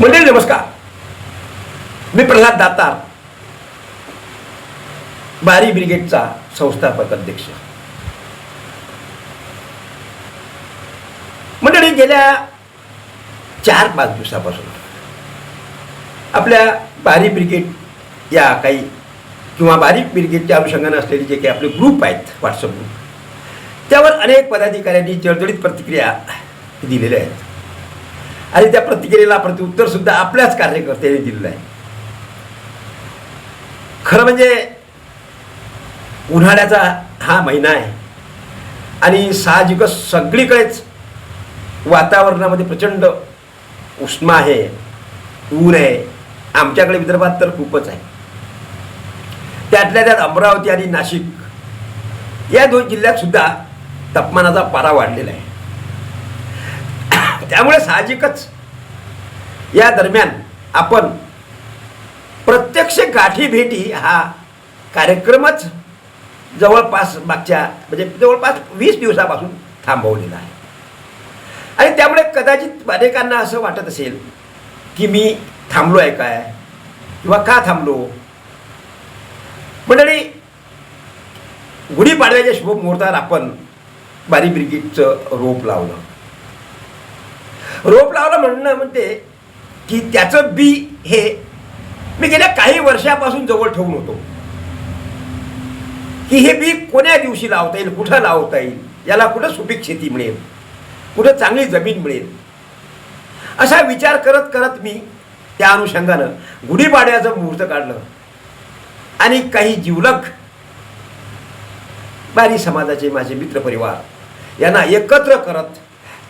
मंडळी नमस्कार. मी प्रल्हाद दातार, बारी ब्रिगेडचा संस्थापक अध्यक्ष. मंडळी, गेल्या 4-5 दिवसापासून आपल्या बारी ब्रिगेड या काही किंवा बारी ब्रिगेडच्या अनुषंगाने असलेले जे काही आपले ग्रुप आहेत, व्हॉट्सअप ग्रुप, त्यावर अनेक पदाधिकाऱ्यांनी जळजळीत प्रतिक्रिया दिलेल्या आहेत आणि त्या प्रतिक्रियेला प्रत्युत्तर सुद्धा आपल्याच कार्यकर्त्यांनी दिलेलं आहे. खरं म्हणजे उन्हाळ्याचा हा महिना आहे आणि साहजिकच सगळीकडेच वातावरणामध्ये प्रचंड उष्मा आहे, ऊन आहे. आमच्याकडे विदर्भात तर खूपच आहे. त्यातल्या त्यात अमरावती आणि नाशिक या 2 जिल्ह्यात सुद्धा तापमानाचा पारा वाढलेला आहे. त्यामुळे साहजिकच या दरम्यान आपण प्रत्यक्ष गाठी भेटी हा कार्यक्रमच जवळपास जवळपास 20 दिवसापासून थांबवलेला आहे. आणि त्यामुळे कदाचित अनेकांना असं वाटत असेल की मी थांबलो आहे काय किंवा का थांबलो. मंडळी, गुढीपाडव्याच्या शुभमुहूर्तावर आपण बारी ब्रिगेडचं रोप लावलं म्हणणं म्हणते की त्याचं बी हे मी गेल्या काही वर्षापासून जवळ ठेवून होतो की हे बी कोण्या दिवशी लावता येईल, कुठं लावता येईल, याला कुठं सुपीक शेती मिळेल, कुठं चांगली जमीन मिळेल, असा विचार करत करत मी त्या अनुषंगानं गुढीपाडव्याचं मुहूर्त काढलं आणि काही जिवलग बारी समाजाचे माझे मित्रपरिवार यांना एकत्र करत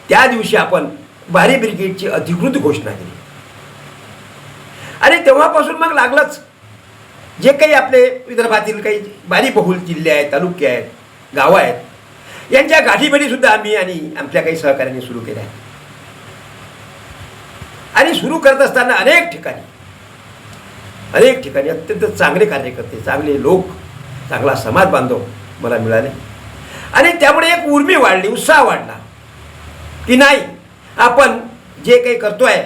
त्या दिवशी आपण बारी ब्रिगेडची अधिकृत घोषणा केली. आणि तेव्हापासून मग लागलंच जे काही आपले विदर्भातील काही बारी बहुल जिल्हे आहेत, तालुके आहेत, गावं आहेत, यांच्या गाठीभेटी सुद्धा आम्ही आणि आमच्या काही सहकार्याने सुरू केल्या आहेत. आणि सुरू करत असताना अनेक ठिकाणी अत्यंत चांगले कार्यकर्ते, चांगले लोक, चांगला समाज बांधव मला मिळाले. आणि त्यामुळे एक उर्मी वाढली, उत्साह वाढला की नाही, आपण जे काही करतोय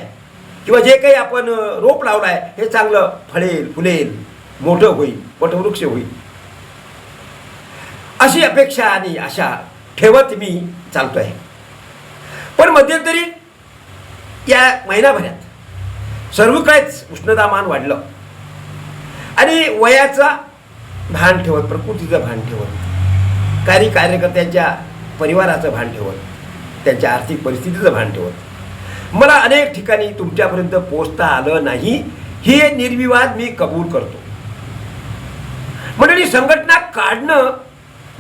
किंवा जे काही आपण रोप लावलं आहे हे चांगलं फळेल, फुलेल, मोठं होईल, वटवृक्ष होईल, अशी अपेक्षा आणि आशा ठेवत मी चालतोय. पण मध्यंतरी या महिनाभरात सर्वकडेच उष्णतामान वाढलं आणि वयाचा भान ठेवत, प्रकृतीचं भान ठेवत, काही कार्यकर्त्यांच्या परिवाराचं भान ठेवत, त्यांच्या आर्थिक परिस्थितीचं भान ठेवत मला अनेक ठिकाणी तुमच्यापर्यंत पोहोचता आलं नाही, हे निर्विवाद मी कबूल करतो. मंडळी, संघटना काढणं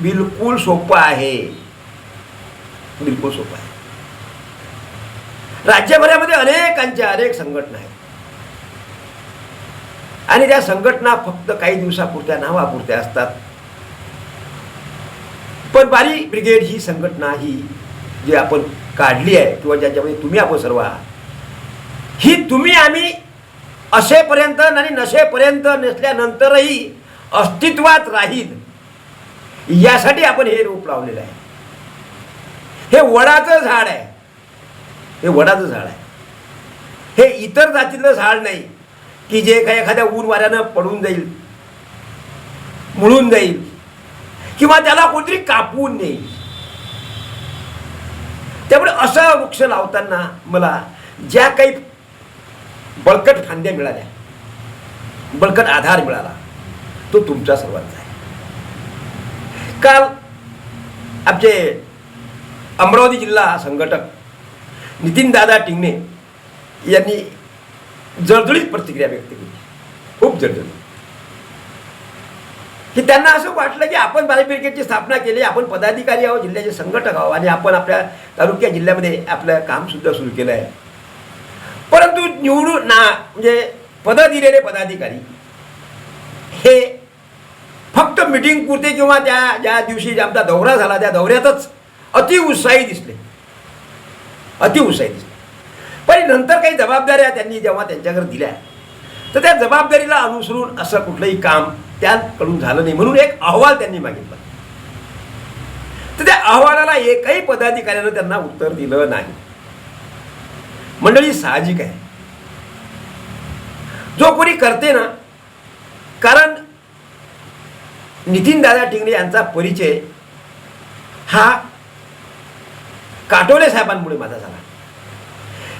बिलकुल सोपं आहे, बिलकुल सोपं आहे. राज्यभरामध्ये अनेक संघटना आहेत आणि त्या संघटना फक्त काही दिवसापुरत्या, नावापुरत्या असतात. पण बारी ब्रिगेड ही संघटना, ही जी आपण काढली आहे किंवा ज्याच्यामध्ये तुम्ही आपण सर्व आहात, ही तुम्ही आम्ही असेपर्यंत आणि नसेपर्यंत, नसल्यानंतरही अस्तित्वात राहील यासाठी आपण हे रोप लावलेलं आहे. हे वडाचं झाड आहे, हे वडाचं झाड आहे. हे इतर जातीतलं झाड नाही की जे काही एखाद्या ऊन वाऱ्यानं पडून जाईल, मुळून जाईल किंवा त्याला कोणतरी कापून नेईल. त्यामुळे असा वृक्ष लावताना मला ज्या काही बळकट फांद्या मिळाल्या, बळकट आधार मिळाला, तो तुमच्या सर्वांचा आहे. काल आमचे अमरावती जिल्हा संघटक नितीनदादा टिंगणे यांनी जळजळीत प्रतिक्रिया व्यक्त केली, खूप जळजळीत, की त्यांना असं वाटलं की आपण बारी ब्रिगेडची स्थापना केली, आपण पदाधिकारी आहोत, जिल्ह्याचे संघटक आहोत आणि आपण आपल्या तालुक्या जिल्ह्यामध्ये आपलं कामसुद्धा सुरू केलं आहे. परंतु निवडून म्हणजे पद दिलेले पदाधिकारी हे फक्त मीटिंग पुरते किंवा ज्या दिवशी आमचा दौरा झाला त्या दौऱ्यातच अतिउत्साही दिसले. पण नंतर काही जबाबदाऱ्या त्यांनी जेव्हा त्यांच्याकडे दिल्या तर त्या जबाबदारीला अनुसरून असं कुठलंही काम त्याकडून झालं नाही, म्हणून एक अहवाल त्यांनी मागितला. तर त्या अहवालाला एकही पदाधिकाऱ्यानं त्यांना उत्तर दिलं नाही. मंडळी, साहजिक आहे जो कोणी करते ना, कारण नितीनदादा टिंगणे यांचा परिचय हा काटोले साहेबांमुळे माझा झाला.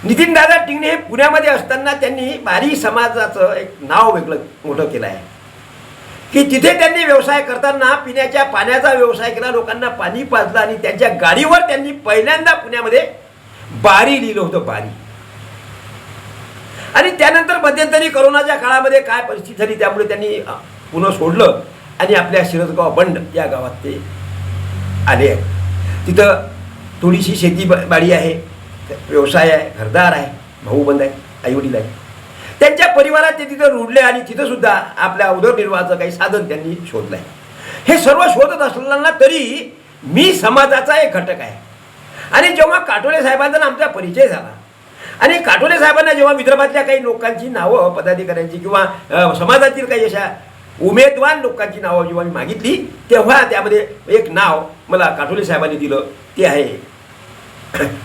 नितीनदादा टिंगणे हे पुण्यामध्ये असताना त्यांनी बारी समाजाचं एक नाव वेगळं मोठं केलं आहे की तिथे त्यांनी व्यवसाय करताना पिण्याच्या पाण्याचा व्यवसाय केला, लोकांना पाणी पाजलं आणि त्यांच्या गाडीवर त्यांनी पहिल्यांदा पुण्यामध्ये बारी लिहिलं होतं, बारी. आणि त्यानंतर मध्यंतरी करोनाच्या काळामध्ये काय परिस्थिती झाली त्यामुळे त्यांनी पुन्हा सोडलं आणि आपल्या शिरसगाव बंड या गावात ते आले आहेत. तिथं थोडीशी शेतीबाडी आहे, व्यवसाय आहे, घरदार आहे, भाऊबंद आहे, आईवडील आहे. त्यांच्या परिवारात ते तिथं रुळले आणि तिथं सुद्धा आपल्या उदरनिर्वाहाचं काही साधन त्यांनी शोधलं आहे. हे सर्व शोधत असताना तरी मी समाजाचा एक घटक आहे. आणि जेव्हा काटोले साहेबांचा आमचा परिचय झाला आणि काटोले साहेबांना जेव्हा विदर्भातल्या काही लोकांची नावं, पदाधिकाऱ्यांची किंवा समाजातील काही अशा उमेदवार लोकांची नावं जेव्हा मी मागितली तेव्हा त्यामध्ये एक नाव मला काटोले साहेबांनी दिलं, ते आहे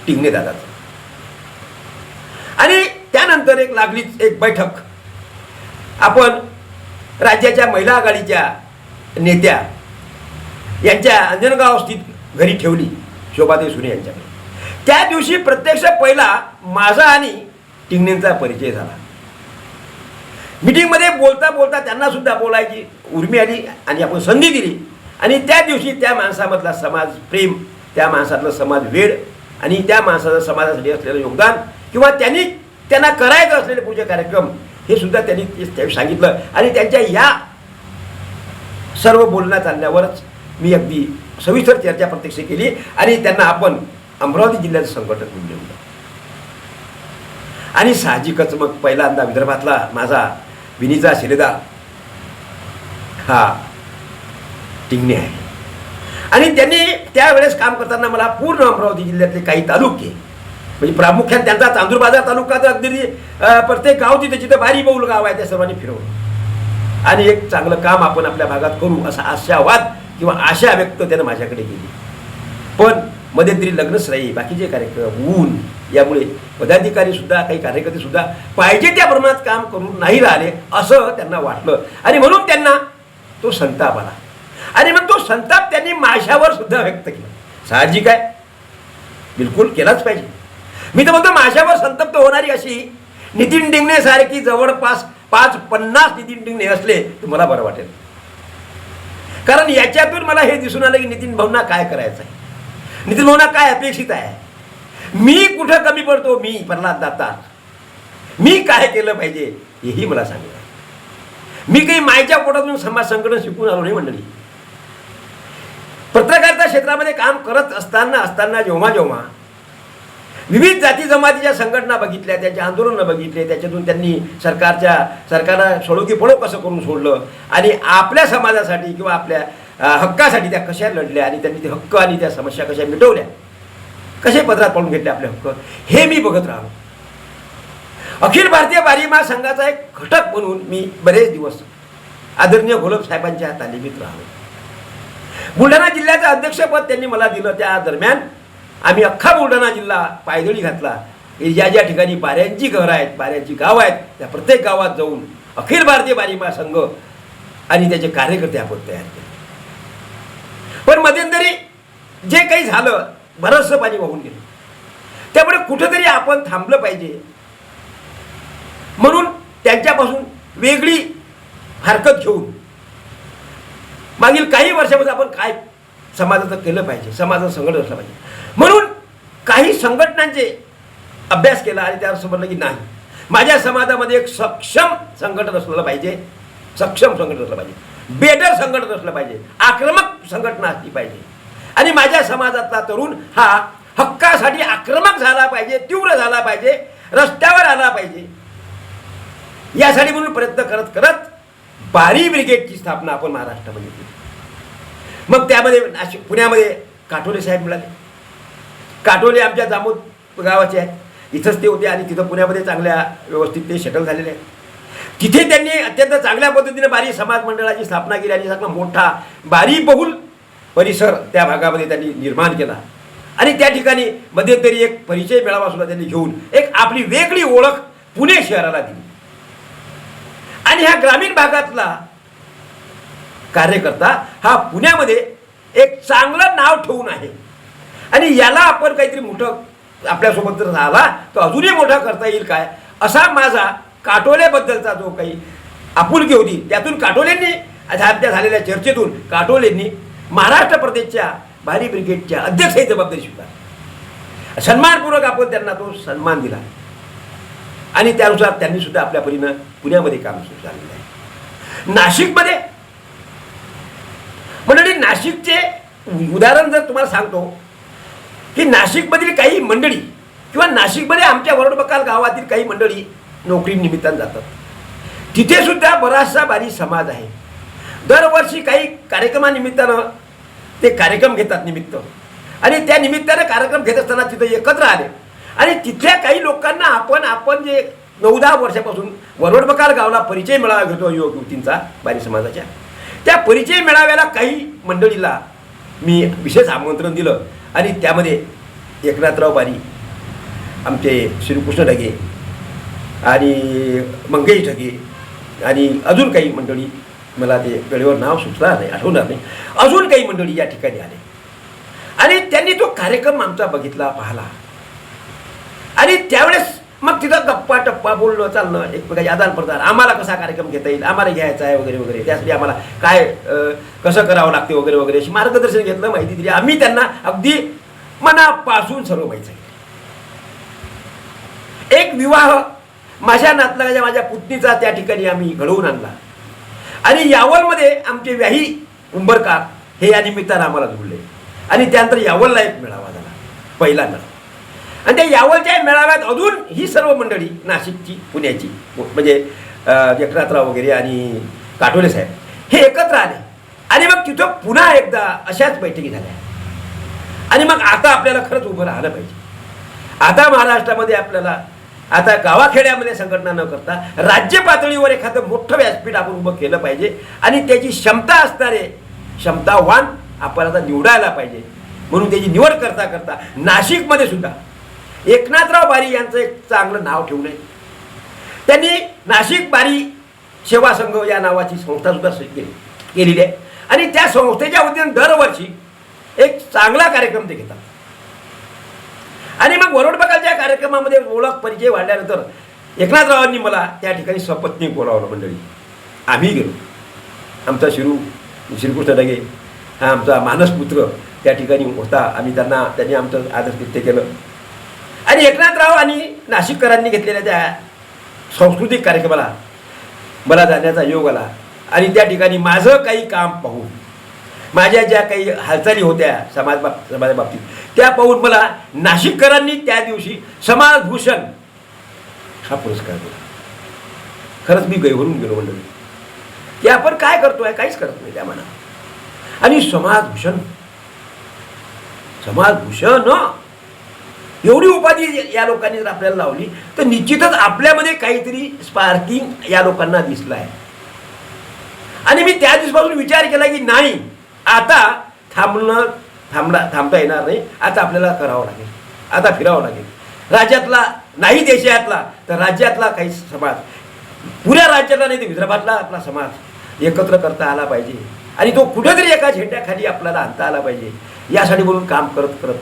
टिंगणे दादाचं. आणि त्यानंतर एक लागलीच एक बैठक आपण राज्याच्या महिला आघाडीच्या नेत्या यांच्या अंजनगाव स्थित घरी ठेवली, शोभादेवी सुने यांच्याकडे. त्या दिवशी प्रत्यक्ष पहिला माझा आणि टिंगणेंचा परिचय झाला. मीटिंगमध्ये बोलता बोलता त्यांना सुद्धा बोलायची उर्मी आली आणि आपण संधी दिली. आणि त्या दिवशी त्या माणसामधला समाज प्रेम, त्या माणसातलं समाज वेळ आणि त्या माणसाचं समाजासाठी असलेलं योगदान किंवा त्यांना करायचं असलेले पुढचे कार्यक्रम हे सुद्धा त्यांनी सांगितलं. आणि त्यांच्या या सर्व बोलण्यात चालल्यावरच मी अगदी सविस्तर चर्चा प्रत्यक्ष केली आणि त्यांना आपण अमरावती जिल्ह्याचं संघटक म्हणून नेमलं. आणि साहजिकच मग पहिल्यांदा विदर्भातला माझा विनीचा शिलेदार हा टिंगणे आहे. आणि त्यांनी त्यावेळेस काम करताना मला पूर्ण अमरावती जिल्ह्यातले काही तालुके, म्हणजे प्रामुख्याने त्यांचा चांदूर बाजार तालुका तर अगदी प्रत्येक गाव तिथे जिथं बारी बहुल गाव आहे त्या सर्वांनी फिरवलं आणि एक चांगलं काम आपण आपल्या भागात करू असा आशावाद किंवा आशा व्यक्त त्यानं माझ्याकडे केली. पण मध्यंतरी लग्नश्राई, बाकीचे कार्यक्रम, ऊन यामुळे पदाधिकारी सुद्धा, काही कार्यकर्ते सुद्धा पाहिजे त्या प्रमाणात काम करून नाही राहिले असं त्यांना वाटलं आणि म्हणून त्यांना तो संताप आला. आणि मग तो संताप त्यांनी माझ्यावर सुद्धा व्यक्त केला. साहजिक आहे, बिलकुल केलाच पाहिजे. मी तर म्हणतो माझ्यावर संतप्त होणारी अशी नितीन टिंगणे सारखी जवळपास 50 नितीन टिंगणे असले तर मला बरं वाटेल. कारण याच्यातून मला हे दिसून आलं की नितीन भाऊंना काय करायचं आहे, नितीन भाऊंना काय अपेक्षित आहे, मी कुठं कमी पडतो, मी प्रल्हाद दाता, मी काय केलं पाहिजे हेही मला सांगितलं. मी काही मायच्या पोटातून समाज संघटन शिकून आलो नाही मंडळी. पत्रकारिता क्षेत्रामध्ये काम करत असताना जेव्हा विविध जाती जमातीच्या संघटना बघितल्या, त्यांच्या आंदोलनं बघितले, त्याच्यातून त्यांनी सरकारला सोडो की पडो कसं करून सोडलं आणि आपल्या समाजासाठी किंवा आपल्या हक्कासाठी त्या कशा लढल्या आणि त्यांनी ते हक्क आणि त्या समस्या कशा मिटवल्या, कसे पदरात पडून घेतले आपले हक्क, हे मी बघत राहिलो. अखिल भारतीय बारी महासंघाचा एक घटक म्हणून मी बरेच दिवस आदरणीय घोलप साहेबांच्या तालिमीत राहिलो. बुलढाणा जिल्ह्याचं अध्यक्षपद त्यांनी मला दिलं. त्या दरम्यान आम्ही अख्खा बुलढाणा जिल्हा पायदळी घातला. ज्या ठिकाणी बाऱ्यांची घरं आहेत, बाऱ्यांची गावं आहेत, त्या प्रत्येक गावात जाऊन अखिल भारतीय बारी महासंघ आणि त्याचे कार्यकर्ते आपण तयार केले. पण मध्यंतरी जे काही झालं, बरंचसं पाणी वाहून गेलं. त्यामुळे कुठंतरी आपण थांबलं पाहिजे म्हणून त्यांच्यापासून वेगळी हरकत घेऊन मागील काही वर्षामध्ये आपण काय समाजाचं केलं पाहिजे, समाजाचं संघटन असलं पाहिजे म्हणून काही संघटनांचे अभ्यास केला आणि त्यावर समजलं की नाही, माझ्या समाजामध्ये एक सक्षम संघटन असलं पाहिजे, सक्षम संघटन असलं पाहिजे, बेटर संघटन असलं पाहिजे, आक्रमक संघटना असली पाहिजे आणि माझ्या समाजातला तरुण हा हक्कासाठी आक्रमक झाला पाहिजे, तीव्र झाला पाहिजे, रस्त्यावर आला पाहिजे. यासाठी म्हणून प्रयत्न करत करत बारी ब्रिगेडची स्थापना आपण महाराष्ट्रामध्ये केली. मग त्यामध्ये पुण्यामध्ये काटोले साहेब मिळाले. काटोले आमच्या जामोद गावाचे आहेत, इथंच ते होते आणि तिथं पुण्यामध्ये चांगल्या व्यवस्थित ते सेटल झालेले आहेत. तिथे त्यांनी अत्यंत चांगल्या पद्धतीने बारी समाज मंडळाची स्थापना केली आणि सगळा मोठा बारी बहुल परिसर त्या भागामध्ये त्यांनी निर्माण केला आणि त्या ठिकाणी मध्यंतरी एक परिचय मेळावा सुद्धा त्यांनी घेऊन एक आपली वेगळी ओळख पुणे शहराला दिली. आणि ह्या ग्रामीण भागातला कार्यकर्ता हा पुण्यामध्ये एक चांगलं नाव ठेवून आहे आणि याला आपण काहीतरी मोठं आपल्यासोबत जर झाला तर अजूनही मोठा करता येईल काय, असा माझा काटोलेबद्दलचा जो काही आपुलकी होती त्यातून काटोलेंनी सध्या झालेल्या चर्चेतून काटोलेंनी महाराष्ट्र प्रदेशच्या भारी ब्रिगेडच्या अध्यक्ष ही जबाबदारी स्वीकारली. सन्मानपूर्वक आपण त्यांना तो सन्मान दिला आणि त्यानुसार त्यांनी सुद्धा आपल्या परीनं पुण्यामध्ये काम सुरू झालेलं आहे. नाशिकमध्ये मंडळी, नाशिकचे उदाहरण जर तुम्हाला सांगतो की नाशिकमधील काही मंडळी किंवा नाशिकमध्ये आमच्या वरडबकाल गावातील काही मंडळी नोकरी निमित्तानं जातात. तिथे सुद्धा बराचसा बारी समाज आहे. दरवर्षी काही कार्यक्रमानिमित्तानं ते कार्यक्रम घेतात निमित्त आणि त्या निमित्तानं कार्यक्रम घेत असताना तिथे एकत्र आले आणि तिथल्या काही लोकांना आपण जे 9-10 वर्षापासून वरवडबकाल गावाला परिचय मेळावा घेतो युवक युवतींचा बारी समाजाच्या, त्या परिचय मेळाव्याला काही मंडळीला मी विशेष आमंत्रण दिलं आणि त्यामध्ये एकनाथराव बारी, आमचे श्रीकृष्ण ढगे आणि मंगेश ढगे आणि अजून काही मंडळी, मला ते वेळेवर नाव सुचणार नाही, आठवणार नाही, अजून काही मंडळी या ठिकाणी आले आणि त्यांनी तो कार्यक्रम आमचा बघितला, पाहिला आणि त्यावेळेस मग तिथं गप्पा टप्पा बोलणं चालणं, एकमेकांचे आदान प्रदान, आम्हाला कसा कार्यक्रम घेता येईल, आम्हाला घ्यायचा आहे वगैरे वगैरे, त्यासाठी आम्हाला काय कसं करावं लागते वगैरे वगैरे अशी मार्गदर्शन घेतलं, माहिती दिली. आम्ही त्यांना अगदी मनापासून सर्व माहिती सांगितलं. एक विवाह माझ्या नातलाच्या माझ्या पुतणीचा त्या ठिकाणी आम्ही घडवून आणला आणि यावलमध्ये आमचे व्याही उंबरकार हे या निमित्तानं आम्हाला जोडले आणि त्यानंतर यावलला एक मेळावा झाला, पहिला मेळावा. आणि त्या यावलच्या मेळाव्यात अजून ही सर्व मंडळी नाशिकची, पुण्याची, म्हणजे एकनाथराव वगैरे आणि काटोले साहेब हे एकत्र आले आणि मग तिथं पुन्हा एकदा अशाच बैठकी झाल्या आणि मग आता आपल्याला खरंच उभं राहिलं पाहिजे. आता महाराष्ट्रामध्ये आपल्याला आता गावाखेड्यामध्ये संघटना न करता राज्य पातळीवर एखादं मोठं व्यासपीठ आपण उभं केलं पाहिजे आणि त्याची क्षमता असणारे क्षमतावान आपण आता निवडायला पाहिजे. म्हणून त्याची निवड करता करता नाशिकमध्ये सुद्धा एकनाथराव बारी यांचं एक चांगलं नाव ठेवलं आहे. त्यांनी नाशिक बारी सेवा संघ या नावाची संस्था सुद्धा केलेली आहे आणि त्या संस्थेच्या वतीने दरवर्षी एक चांगला कार्यक्रम ते घेतात आणि मग वरवडबकालच्या कार्यक्रमामध्ये ओळख परिचय वाढल्यानंतर एकनाथरावांनी मला त्या ठिकाणी सपत्नीक बोलावलं. मंडळी आम्ही गेलो, आमचा श्रीकृष्ण ढगे हा आमचा मानसपुत्र त्या ठिकाणी होता, त्यांनी आमचं आदरातिथ्य केलं आणि एकनाथराव आणि नाशिककरांनी घेतलेल्या त्या सांस्कृतिक कार्यक्रमाला मला जाण्याचा योग आला आणि त्या ठिकाणी माझं काही काम पाहून, माझ्या ज्या काही हालचाली होत्या समाजाबाबतीत त्या पाहून मला नाशिककरांनी त्या दिवशी समाजभूषण हा पुरस्कार दिला. खरंच मी गैरवरून गेलो मंडळी की आपण काय करतोय, काहीच करत नाही त्या मना. आणि समाजभूषण एवढी उपाधी या लोकांनी जर आपल्याला लावली तर निश्चितच आपल्यामध्ये काहीतरी स्पार्किंग या लोकांना दिसलं आहे. आणि मी त्या दिवसापासून विचार केला की नाही, आता थांबता येणार नाही, आता आपल्याला करावं लागेल, आता फिरावं लागेल. राज्यातला नाही, देशातला तर राज्यातला काही समाज, पुऱ्या राज्यातला नाही तर विदर्भातला आपला समाज एकत्र करता आला पाहिजे आणि तो कुठेतरी एका झेंड्याखाली आपल्याला आणता आला पाहिजे. यासाठी म्हणून काम करत करत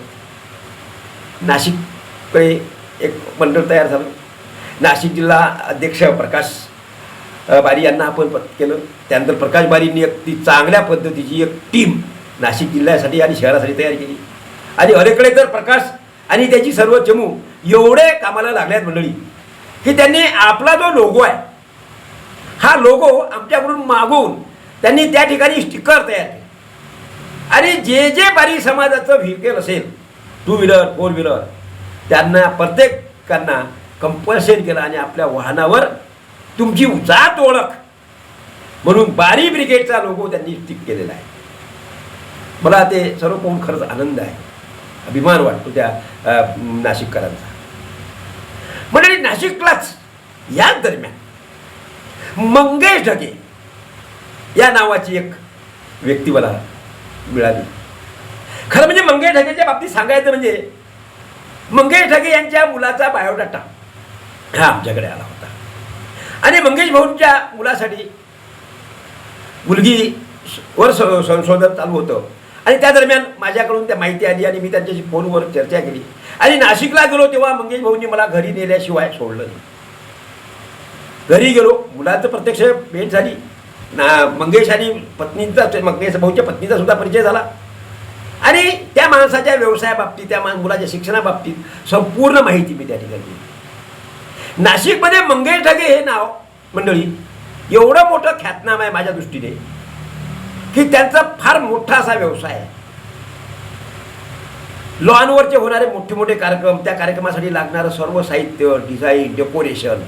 नाशिककडे एक मंडळ तयार झालं. नाशिक जिल्हा अध्यक्ष प्रकाश बारी यांना आपण केलं. त्यानंतर प्रकाश बारींनी एक ती चांगल्या पद्धतीची एक टीम नाशिक जिल्ह्यासाठी आणि शहरासाठी तयार केली आणि अलीकडे तर प्रकाश आणि त्याची सर्व चमू एवढे कामाला लागल्यात मंडळी की त्यांनी आपला जो लोगो आहे हा लोगो आमच्याकडून मागवून त्यांनी त्या ठिकाणी स्टिकर तयार केले आणि जे जे बारी समाजाचं व्हेकल असेल, 2 व्हीलर 4 व्हीलर, त्यांना प्रत्येकांना कंपल्शन केलं आणि आपल्या वाहनावर तुमची जात ओळख म्हणून बारी ब्रिगेडचा लोगो त्यांनी स्टिक केलेला आहे. मला ते सर्व पाहून खरंच आनंद आहे, अभिमान वाटतो त्या नाशिककरांचा. म्हणजे नाशिकलाच याच दरम्यान मंगेश ढगे या नावाची एक व्यक्ती मला मिळाली. खरं म्हणजे मंगेश ढगेच्या बाबतीत सांगायचं म्हणजे मंगेश ढगे यांच्या मुलाचा बायोडाटा हा आमच्याकडे आला होता आणि मंगेश भाऊंच्या मुलासाठी मुलगी वर संशोधन चालू होतं आणि त्या दरम्यान माझ्याकडून त्या माहिती आली आणि मी त्यांच्याशी फोनवर चर्चा केली आणि नाशिकला गेलो तेव्हा मंगेश भाऊंनी मला घरी नेल्याशिवाय सोडलं नाही. घरी गेलो, मुलाचं प्रत्यक्ष भेट झाली ना, मंगेश आणि पत्नींचा, मंगेश भाऊच्या पत्नीचा सुद्धा परिचय झाला आणि त्या माणसाच्या व्यवसायाबाबतीत, त्या मुलाच्या शिक्षणाबाबतीत संपूर्ण माहिती मी त्या ठिकाणी दिली. नाशिकमध्ये मंगेश ढगे हे नाव मंडळी एवढं मोठं ख्यातनाम आहे माझ्या दृष्टीने की त्यांचा फार मोठा असा व्यवसाय आहे. लॉनवरचे होणारे मोठे मोठे कार्यक्रम, त्या कार्यक्रमासाठी लागणारं सर्व साहित्य, डिझाईन, डेकोरेशन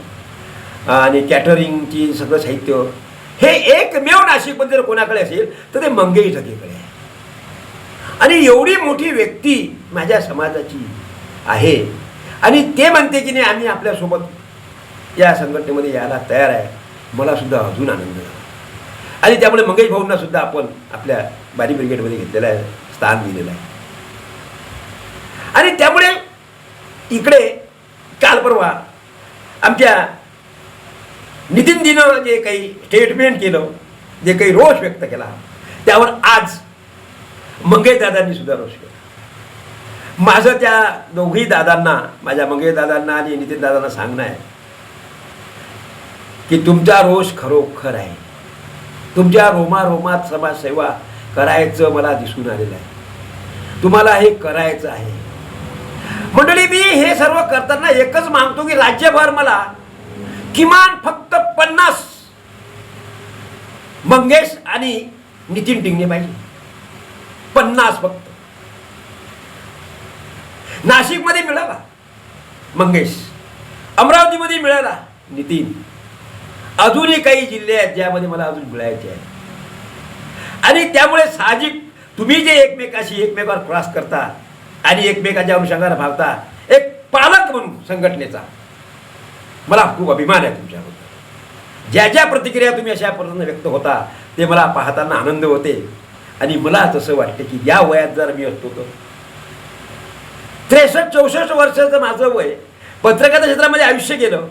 आणि कॅटरिंगची सगळं साहित्य हे एकमेव नाशिकमध्ये जर कोणाकडे असेल तर ते मंगेश ढगेकडे आहे. आणि एवढी मोठी व्यक्ती माझ्या समाजाची आहे आणि ते म्हणते की नाही आम्ही आपल्यासोबत या संघटनेमध्ये यायला तयार आहे, मला सुद्धा अजून आनंद झाला. आणि त्यामुळे मंगेश भाऊंना सुद्धा आपण आपल्या बारी ब्रिगेडमध्ये घेतलेलं आहे, स्थान दिलेलं आहे. आणि त्यामुळे इकडे काल परवा आमच्या नितीनजीनं जे काही स्टेटमेंट केलं, जे काही रोष व्यक्त केला, त्यावर आज मंगेश दादांनी सुद्धा रोष केला. माझं त्या दोघी दादांना, माझ्या मंगेश दादांना आणि नितीन दादांना सांगणं आहे की तुमचा रोष खरोखर आहे. तुमच्या रोमारोमात समाजसेवा करायचं मला दिसून आलेलं आहे. तुम्हाला हे करायचं आहे. मंडळी, मी हे सर्व करताना एकच मागतो की राज्यभर मला किमान फक्त 50 मंगेश आणि नितीन टिंगणे पाहिजे. 50 फक्त. नाशिकमध्ये मिळाला मंगेश, अमरावतीमध्ये मिळाला नितीन, अजूनही काही जिल्हे आहेत ज्यामध्ये मला अजून मिळायचे आहे. आणि त्यामुळे साहजिक तुम्ही जे एकमेकावर क्रॉस करता आणि एकमेकाच्या अनुषंगाने भावता, एक पालक म्हणून संघटनेचा मला खूप अभिमान आहे तुमच्याबद्दल. ज्या ज्या प्रतिक्रिया तुम्ही अशा पद्धतीने व्यक्त होता ते मला पाहताना आनंद होते. आणि मला तसं वाटतं की या वयात जर मी असतो तर 63-64 वर्षाचं माझं वय, पत्रकारिता क्षेत्रामध्ये आयुष्य गेलं,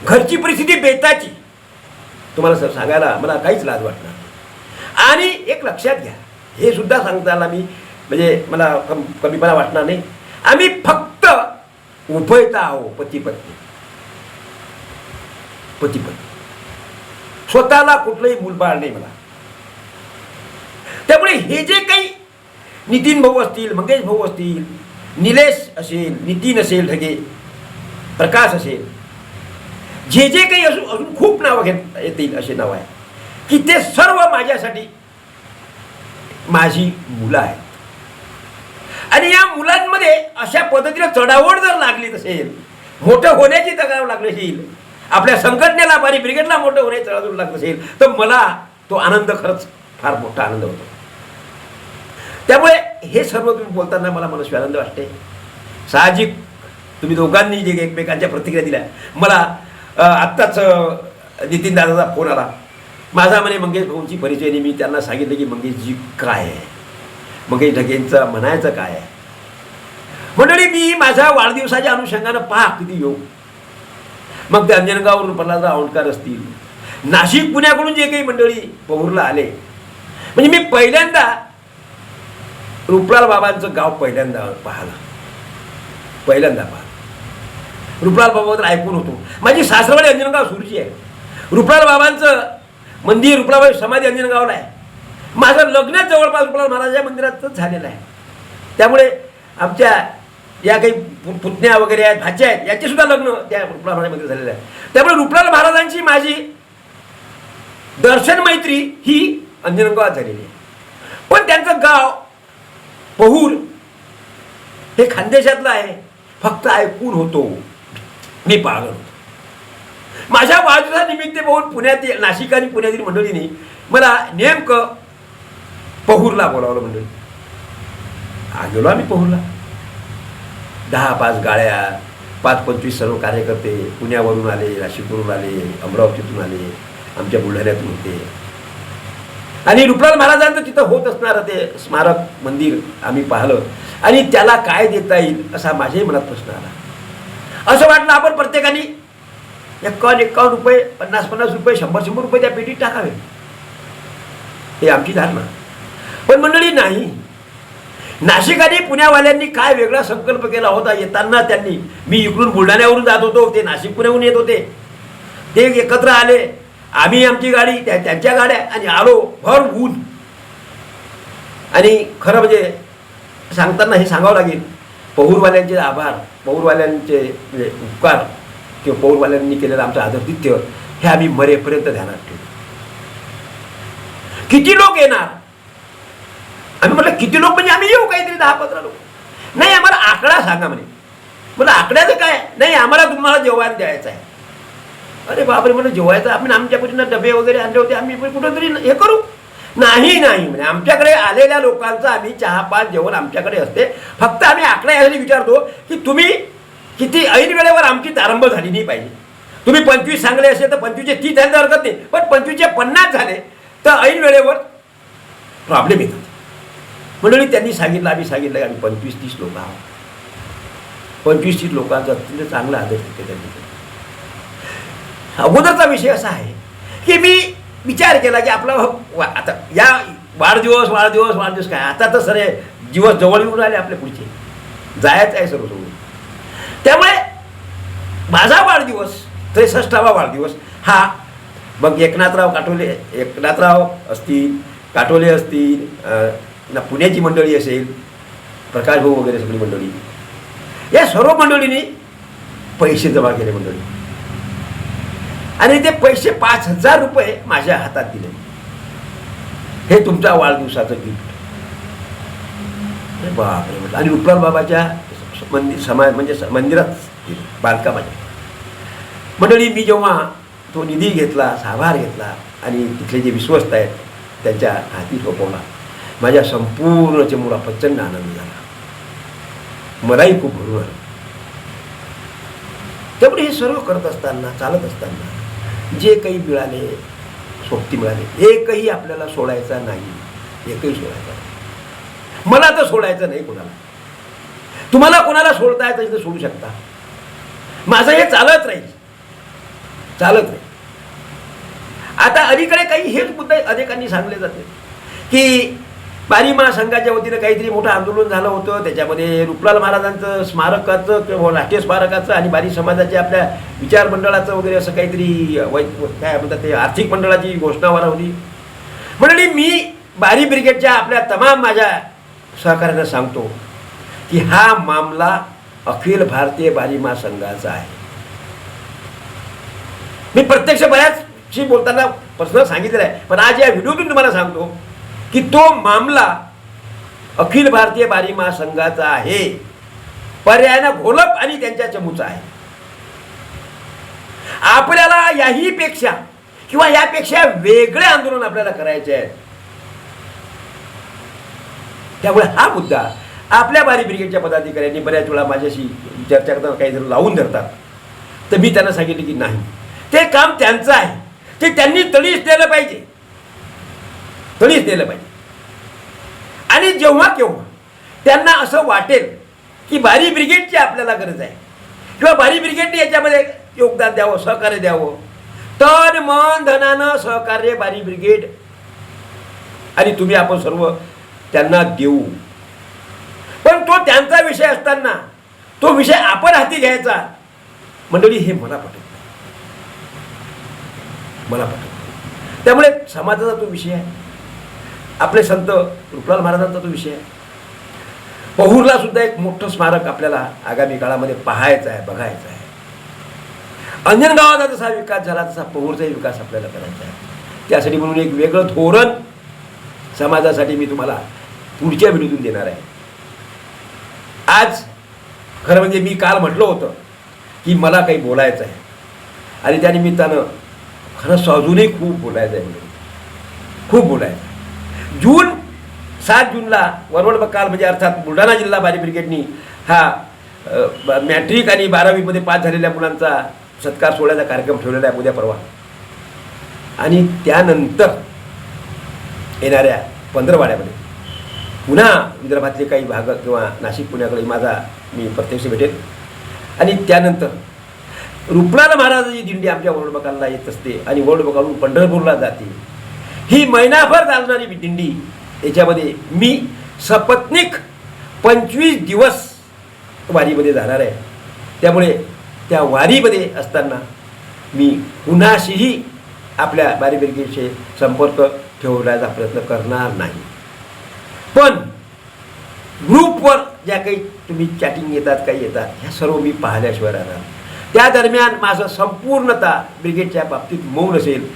घरची परिस्थिती बेताची, तुम्हाला सांगायला मला काहीच लाज वाटणार. आणि एक लक्षात घ्या, हे सुद्धा सांगताना मी म्हणजे मला कमीपणा वाटणार नाही, आम्ही फक्त उभयता आहो, पती पत्नी, स्वतःला कुठलंही मूलबाळ नाही मला. त्यामुळे हे जे काही नितीन भाऊ असतील, मंगेश भाऊ असतील, निलेश असेल, नितीन असेल ढगे, प्रकाश असेल, जे जे काही अजून खूप नावं घेता येतील असे नाव आहे की ते सर्व माझ्यासाठी माझी मुलं आहेत. आणि या मुलांमध्ये अशा पद्धतीने चढावड जर लागली असेल, मोठं होण्याची तगाव लागली असेल, आपल्या संघटनेला, बारी ब्रिगेडला मोठं होण्याची चढावड लागत असेल तर मला तो आनंद खरंच फार मोठा आनंद होतो. त्यामुळे हे सर्व तुम्ही बोलताना मला मनस्वी आनंद वाटते. साहजिक तुम्ही दोघांनी जे एकमेकांच्या प्रतिक्रिया दिल्या, मला आत्ताच नितीन दादाचा फोन आला, माझा म्हणे मंगेश भाऊंची परिचय नाही. मी त्यांना सांगितलं की मंगेशजी काय आहे, मंगेश ढगेंचं म्हणायचं काय आहे. मंडळी, मी माझ्या वाढदिवसाच्या अनुषंगानं पहा किती येऊ, मग ते अंजनगाववरून प्रल्हादराव औंधकर असतील, नाशिक पुण्याकडून जे काही मंडळी पहूरला आले, म्हणजे मी पहिल्यांदा रुपलाल बाबांचं गाव पहिल्यांदा पाहिलं. रुपलाल बाबाबद्दल ऐकून होतो. माझी सासरवाडी अंजनगाव सुरची आहे. रुपलाल बाबांचं मंदिर, रुपलाल बाबा समाधी अंजनगावला आहे. माझं लग्न जवळपास रुपलाल महाराजांच्या मंदिरातच झालेलं आहे. त्यामुळे आमच्या या काही पुतण्या वगैरे आहेत, भाच्या आहेत, याचे सुद्धा लग्न त्या रुपलाल महाराज मंदिर झालेलं आहे. त्यामुळे रुपलाल महाराजांची माझी दर्शन मैत्री ही अंजनगावात झालेली आहे. पण त्यांचं गाव पहूर हे खानदेशातलं आहे. फक्त ऐकून होतो, मी पाहिलं होतो. माझ्या वाढदिवसानिमित्त पाहून पुण्यातील, नाशिक आणि पुण्यातील मंडळींनी मला नेमकं पहूरला बोलावलं. मंडळी गेलो आम्ही पहूरला. 10-5 गाड्या, 5-25 सर्व कार्यकर्ते पुण्यावरून आले, नाशिकवरून आले, अमरावतीतून आले, आमच्या बुलढाण्यातून होते. आणि रुपलाल महाराजांचं तिथं होत असणारं ते स्मारक मंदिर आम्ही पाहिलं आणि त्याला काय देता येईल असा माझ्याही मनात प्रश्न आला. असं वाटलं आपण प्रत्येकाने एक्कावन्न रुपये, 50 रुपये, 100 रुपये त्या पेटीत टाकावे, हे आमची धारणा. पण मंडळी नाही. नाशिक आणि पुण्यावाल्यांनी काय वेगळा संकल्प केला होता. येताना त्यांनी, मी इकडून बुलढाण्यावरून जात होतो, ते नाशिक पुण्याहून येत होते, ते एकत्र आले, आम्ही आमची गाडी, त्यांच्या गाड्या, आणि आलो भर ऊन. आणि खरं म्हणजे सांगताना हे सांगावं लागेल, पहूरवाल्यांचे आभार, पहूरवाल्यांचे म्हणजे उपकार किंवा पहूरवाल्यांनी केलेलं आमचं आदरातिथ्य हे आम्ही मरेपर्यंत ध्यानात ठेवू. किती लोक येणार, आम्ही म्हटलं किती लोक म्हणजे आम्ही येऊ काहीतरी 10-15 लोक. नाही, आम्हाला आकडा सांगा म्हणे. म्हटलं आकड्याचं काय, नाही आम्हाला तुम्हाला जेवण द्यायचं आहे. अरे बापरे, म्हटलं जेवायचं, आपण आमच्या परीनं डबे वगैरे आणले होते, आम्ही कुठंतरी हे करू. नाही म्हणजे आमच्याकडे आलेल्या लोकांचं आम्ही चहापान जेवण आमच्याकडे असते. फक्त आम्ही आकडा यासाठी विचारतो की तुम्ही किती, ऐन वेळेवर आमची तारंब झाली नाही पाहिजे. तुम्ही 25 सांगले असेल तर 25चे 30 झाले तर हरकत नाही, पण 25चे 50 झाले तर ऐन वेळेवर प्रॉब्लेम येतात. मंडळी त्यांनी सांगितलं, आम्ही सांगितलं, आम्ही 25-30 लोक आहोत. 25-30 लोकांचा अत्यंत चांगला आदर तिथे त्यांनी. अगोदरचा विषय असा आहे की मी विचार केला की आपला आता या वाढदिवस काय, आता तर सरे दिवस जवळ येऊन राहिले आपले, पुढचे जायचं आहे सर्व सोडून. त्यामुळे माझा वाढदिवस 63वा वाढदिवस हा, मग एकनाथराव असतील, काटोले असतील, ना पुण्याची मंडळी असेल, प्रकाश भाऊ वगैरे सगळी मंडळी, या सर्व मंडळींनी पैसे जमा केले मंडळी, आणि ते पैसे 5,000 रुपये माझ्या हातात दिले. हे तुमच्या वाढदिवसाचं गिफ्ट. बापरे म्हटलं. आणि उपलाल बाबाच्या म्हणजे मंदिरात बांधकामाच्या मंडळी, मी जेव्हा तो निधी घेतला, साभार घेतला आणि तिथले जे विश्वस्त आहेत त्यांच्या हाती सोपवला, माझ्या संपूर्ण चेमुडा प्रचंड आनंद झाला, मलाही खूप भरून आलं. त्यामुळे हे सर्व करत असताना, चालत असताना जे काही मिळाले, सोबती मिळाले, एकही आपल्याला सोडायचा नाही, एकही सोडायचा नाही. मला तर सोडायचं नाही कोणाला. तुम्हाला कोणाला सोडता येतं तर सोडू शकता. माझं हे चालत राहील. आता अलीकडे काही हेच मुद्दे अनेकांनी सांगले जाते की बारी महासंघाच्या वतीनं काहीतरी मोठं आंदोलन झालं होतं, त्याच्यामध्ये रूपलाल महाराजांचं स्मारकाचं किंवा राष्ट्रीय स्मारकाचं आणि बारी समाजाच्या आपल्या विचार मंडळाचं वगैरे असं काहीतरी काय म्हणतात ते आर्थिक मंडळाची घोषणावाला होती. मंडळी, मी बारी ब्रिगेडच्या आपल्या तमाम माझ्या सहकार्यांना सांगतो की हा मामला अखिल भारतीय बारी महासंघाचा आहे. मी प्रत्यक्ष बऱ्याचशी बोलताना पर्सनल सांगितलेलं आहे, पण आज या व्हिडिओतून तुम्हाला सांगतो की तो मामला अखिल भारतीय बारी महासंघाचा आहे, पर्यायानं घोलप आणि त्यांच्या चमूचा आहे. आपल्याला याहीपेक्षा किंवा यापेक्षा वेगळे आंदोलन आपल्याला करायचे आहे. त्यामुळे हा मुद्दा आपल्या बारी ब्रिगेडच्या पदाधिकाऱ्यांनी बऱ्याच वेळा माझ्याशी चर्चा करताना काहीतरी लावून धरतात, तर मी त्यांना सांगितलं की नाही, ते काम त्यांचं आहे, ते त्यांनी तडीस दिलं पाहिजे. आणि जेव्हा केव्हा त्यांना असं वाटेल की बारी ब्रिगेडची आपल्याला गरज आहे किंवा बारी ब्रिगेडने याच्यामध्ये योगदान द्यावं, सहकार्य द्यावं, तन मन धनानं सहकार्य बारी ब्रिगेड आणि तुम्ही आपण सर्व त्यांना देऊ. पण तो त्यांचा विषय असताना तो विषय आपण हाती घ्यायचा, मंडळी, हे मला पटत नाही. त्यामुळे समाजाचा तो विषय आहे, आपले संत रूपलाल महाराजांचा तो विषय आहे. पहूरला सुद्धा एक मोठं स्मारक आपल्याला आगामी काळामध्ये पाहायचं आहे, बघायचं आहे. अंजनगावाचा जसा विकास झाला तसा पहूरचाही विकास आपल्याला करायचा आहे. त्यासाठी म्हणून एक वेगळं धोरण समाजासाठी मी तुम्हाला पुढच्या व्हिडिओतून देणार आहे. आज खरं म्हणजे मी काल म्हटलं होतं की मला काही बोलायचं आहे आणि त्यानिमित्तानं खरं अजूनही खूप बोलायचं आहे, खूप बोलायचं आहे. 7 जूनला वरवड बकाल म्हणजे अर्थात बुलढाणा जिल्हा बारी ब्रिगेडनी हा मॅट्रिक आणि 12वीमध्ये पास झालेल्या मुलांचा सत्कार सोहळ्याचा कार्यक्रम ठेवलेला आहे उद्या परवा. आणि त्यानंतर येणाऱ्या पंधरवाड्यामध्ये पुन्हा विदर्भातले काही भाग किंवा नाशिक पुण्याकडे मी प्रत्यक्ष भेटेल. आणि त्यानंतर रुपलाल महाराजांची दिंडी आमच्या वडबकालला येत असते आणि वडबकालून पंढरपूरला जाते. ही महिनाभर चालणारी दिंडी, याच्यामध्ये मी सपत्नीक 25 दिवस वारीमध्ये जाणार आहे. त्यामुळे त्या वारीमध्ये असताना मी कुणाशीही आपल्या वारी ब्रिगेडशी संपर्क ठेवण्याचा प्रयत्न करणार नाही. पण ग्रुपवर ज्या काही तुम्ही चॅटिंग येतात, काही येतात, ह्या सर्व मी पाहिल्याशिवाय राहणार. त्या दरम्यान माझं संपूर्णतः ब्रिगेडच्या बाबतीत मौन असेल,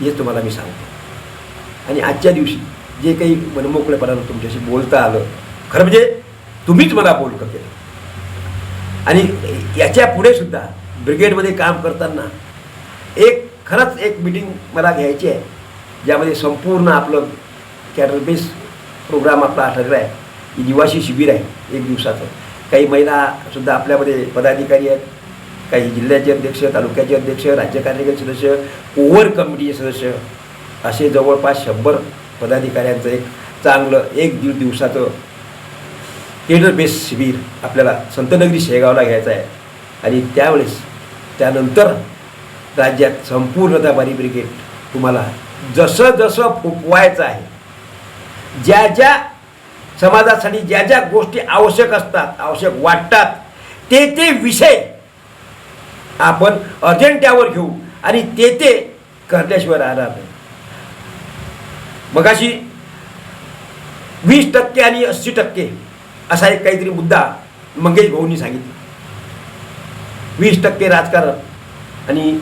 हे तुम्हाला मी सांगतो. आणि आजच्या दिवशी जे काही मनमोकळेपणानं तुमच्याशी बोलता आलं, खरं म्हणजे तुम्हीच मला बोलकं केलं. आणि याच्या पुढे सुद्धा ब्रिगेडमध्ये काम करताना खरंच एक मीटिंग मला घ्यायची आहे, ज्यामध्ये संपूर्ण आपलं कॅडर बेस प्रोग्राम आपला ठरला आहे. निवासी शिबिर आहे 1 दिवसाचं. काही महिलासुद्धा आपल्यामध्ये पदाधिकारी आहेत, काही जिल्ह्याचे अध्यक्ष, तालुक्याचे अध्यक्ष, राज्य कार्यकारी सदस्य, कोर कमिटीचे सदस्य, असे जवळपास 100 पदाधिकाऱ्यांचं एक चांगलं 1-1.5 दिवसाचं कॅडर बेस शिबिर आपल्याला संतनगरी शेगावला घ्यायचं आहे. आणि त्यानंतर राज्यात संपूर्णतः वारी ब्रिगेड तुम्हाला जसं जसं फुकवायचं आहे, ज्या ज्या समाजासाठी ज्या ज्या गोष्टी आवश्यक असतात, आवश्यक वाटतात, ते विषय आपण अजेंड्यावर घेऊ आणि ते करण्याशिवाय राहणार नाही. मगाशी 20% आणि 80% असा एक काहीतरी मुद्दा मंगेश भाऊंनी सांगितला. 20% राजकारण आणि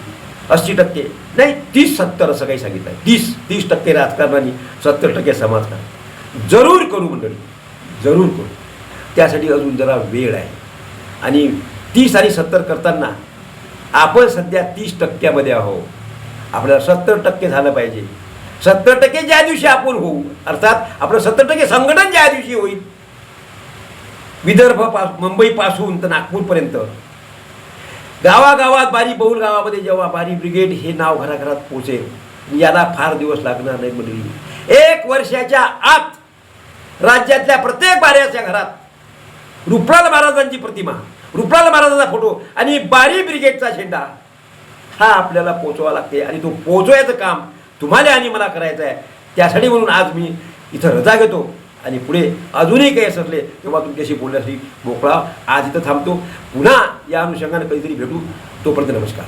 80% नाही, 30-70 असं काही सांगितलं आहे. 30% राजकारण आणि 70% समाजकारण. जरूर करू मंडळी, जरूर करू. त्यासाठी अजून जरा वेळ आहे. आणि 30 आणि 70 करताना आपण सध्या 30% आहोत. आपल्याला 70% झालं पाहिजे. 70% ज्या दिवशी आपण होऊ, अर्थात आपलं 70% संघटन ज्या दिवशी होईल, मुंबईपासून तर नागपूरपर्यंत गावागावात, बारी बहुल गावामध्ये जेव्हा वारी ब्रिगेड हे नाव घराघरात पोचेल, याला फार दिवस लागणार नाही मंडळी. 1 वर्षाच्या आत राज्यातल्या प्रत्येक बाऱ्याच्या घरात रुपलाल महाराजांची प्रतिमा, रुपलाल महाराजांचा फोटो आणि बारी ब्रिगेडचा झेंडा हा आपल्याला पोचवा लागते. आणि तो पोचवायचं काम तुम्हाला आणि मला करायचं आहे. त्यासाठी म्हणून आज मी इथं रजा घेतो आणि पुढे अजूनही काही असले तेव्हा तुमच्याशी बोलण्यासाठी मोकळा. आज इथं थांबतो. पुन्हा या अनुषंगाने कधीतरी भेटू. तोपर्यंत नमस्कार.